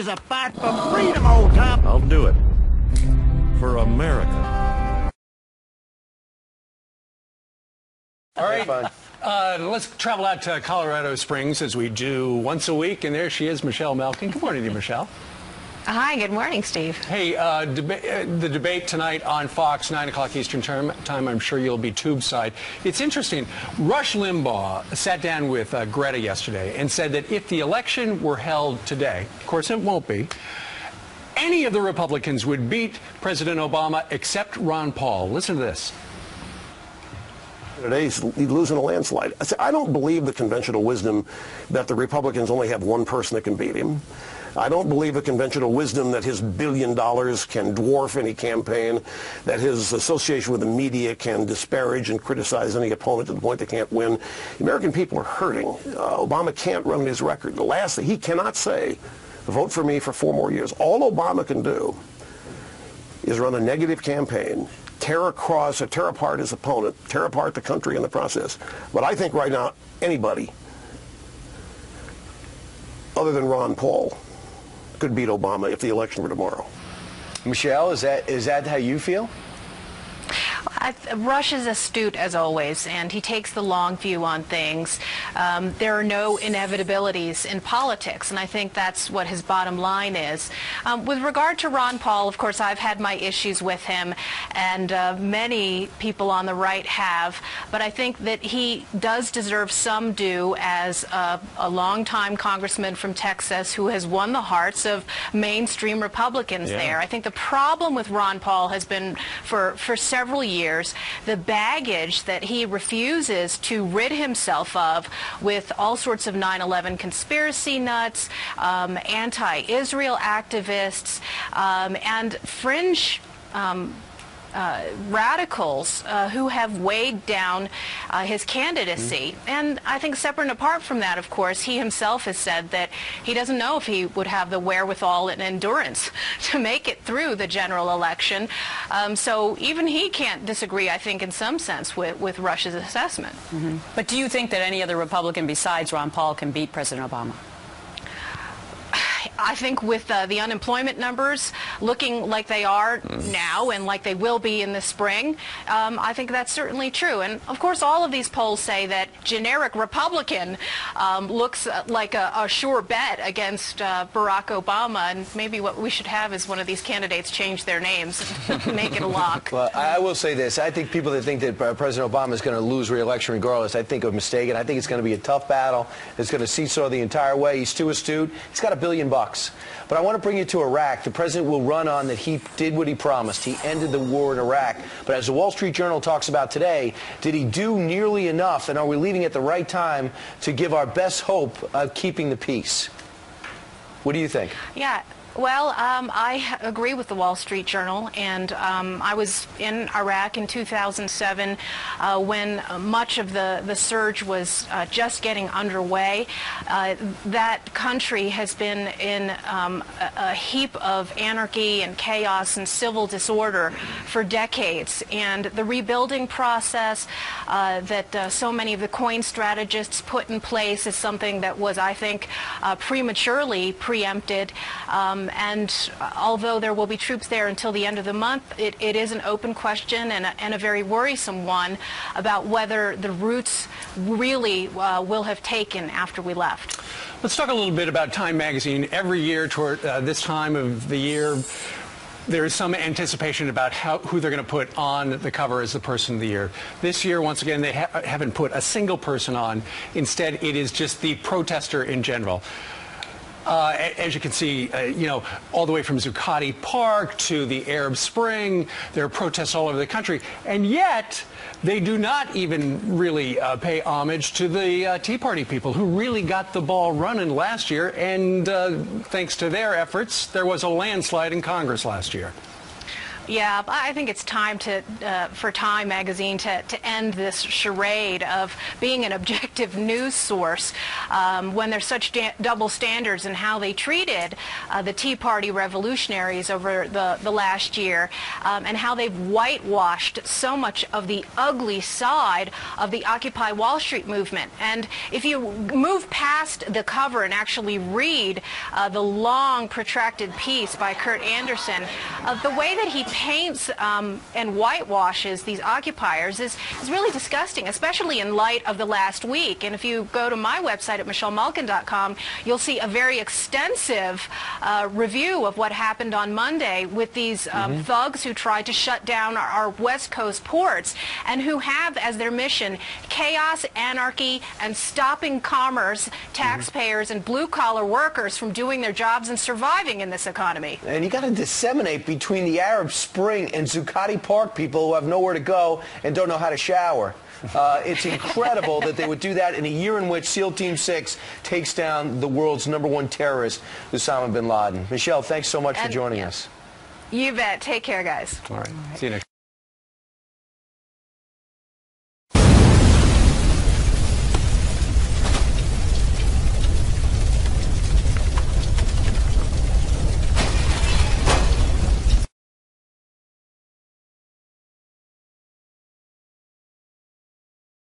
is a fight for freedom, old top. I'll do it. For America. All right, let's travel out to Colorado Springs as we do once a week, and there she is, Michelle Malkin. Good morning to you, Michelle. Hi, good morning, Steve. Hey, the debate tonight on Fox, 9 o'clock Eastern time, I'm sure you'll be tube-side. It's interesting. Rush Limbaugh sat down with Greta yesterday and said that if the election were held today, of course it won't be, any of the Republicans would beat President Obama except Ron Paul. Listen to this. Today he's losing a landslide. I don't believe the conventional wisdom that the Republicans only have one person that can beat him. I don't believe the conventional wisdom that his $1 billion can dwarf any campaign, that his association with the media can disparage and criticize any opponent to the point they can't win. The American people are hurting. Obama can't run his record. The last thing, he cannot say, vote for me for 4 more years. All Obama can do is run a negative campaign, tear apart his opponent, tear apart the country in the process. But I think right now, anybody other than Ron Paul could beat Obama if the election were tomorrow. Michelle, is that how you feel? Rush is astute as always, and he takes the long view on things. There are no inevitabilities in politics, and I think that's what his bottom line is. With regard to Ron Paul, of course, I've had my issues with him, and many people on the right have, but I think that he does deserve some due as a longtime congressman from Texas who has won the hearts of mainstream Republicans there. I think the problem with Ron Paul has been for several years the baggage that he refuses to rid himself of with all sorts of 9/11 conspiracy nuts, anti-Israel activists, and fringe radicals who have weighed down his candidacy. And I think separate and apart from that, of course, he himself has said that he doesn't know if he would have the wherewithal and endurance to make it through the general election. So even he can't disagree, I think, in some sense with Rush's assessment. But do you think that any other Republican besides Ron Paul can beat President Obama? I think with the unemployment numbers looking like they are now and like they will be in the spring, I think that's certainly true. And of course, all of these polls say that generic Republican looks like a sure bet against Barack Obama. And maybe what we should have is one of these candidates change their names and make it a lock. Well, I will say this. I think people that think that President Obama is going to lose re-election regardless, I think are mistaken. I think it's going to be a tough battle. It's going to seesaw the entire way. He's too astute. He's got $1 billion. But I want to bring you to Iraq. The president will run on that he did what he promised. He ended the war in Iraq. But as the Wall Street Journal talks about today, did he do nearly enough? And are we leaving at the right time to give our best hope of keeping the peace? What do you think? Yeah. Well, I agree with the Wall Street Journal, and I was in Iraq in 2007 when much of the surge was just getting underway. That country has been in a heap of anarchy and chaos and civil disorder for decades, and the rebuilding process that so many of the coin strategists put in place is something that was, I think, prematurely preempted. And although there will be troops there until the end of the month, it is an open question and a very worrisome one about whether the routes really will have taken after we left. Let's talk a little bit about Time Magazine. Every year toward this time of the year, there is some anticipation about who they're going to put on the cover as the person of the year. This year, once again, they haven't put a single person on. Instead, it is just the protester in general. As you can see, you know, all the way from Zuccotti Park to the Arab Spring, there are protests all over the country. And yet, they do not even really pay homage to the Tea Party people who really got the ball running last year. And thanks to their efforts, there was a landslide in Congress last year. Yeah, I think it's time for Time magazine to end this charade of being an objective news source when there's such double standards in how they treated the Tea Party revolutionaries over the last year, and how they've whitewashed so much of the ugly side of the Occupy Wall Street movement. And if you move past the cover and actually read the long, protracted piece by Kurt Anderson, the way that he paints and whitewashes these occupiers is really disgusting, especially in light of the last week. And if you go to my website at michellemalkin.com, you'll see a very extensive review of what happened on Monday with these thugs who tried to shut down our West Coast ports and who have as their mission chaos, anarchy, and stopping commerce, taxpayers, and blue-collar workers from doing their jobs and surviving in this economy. And you got to disseminate between the Arab Spring and Zuccotti Park people who have nowhere to go and don't know how to shower. It's incredible that they would do that in a year in which SEAL Team 6 takes down the world's #1 terrorist, Osama bin Laden. Michelle, thanks so much for joining us. You bet. Take care, guys. All right. See you next.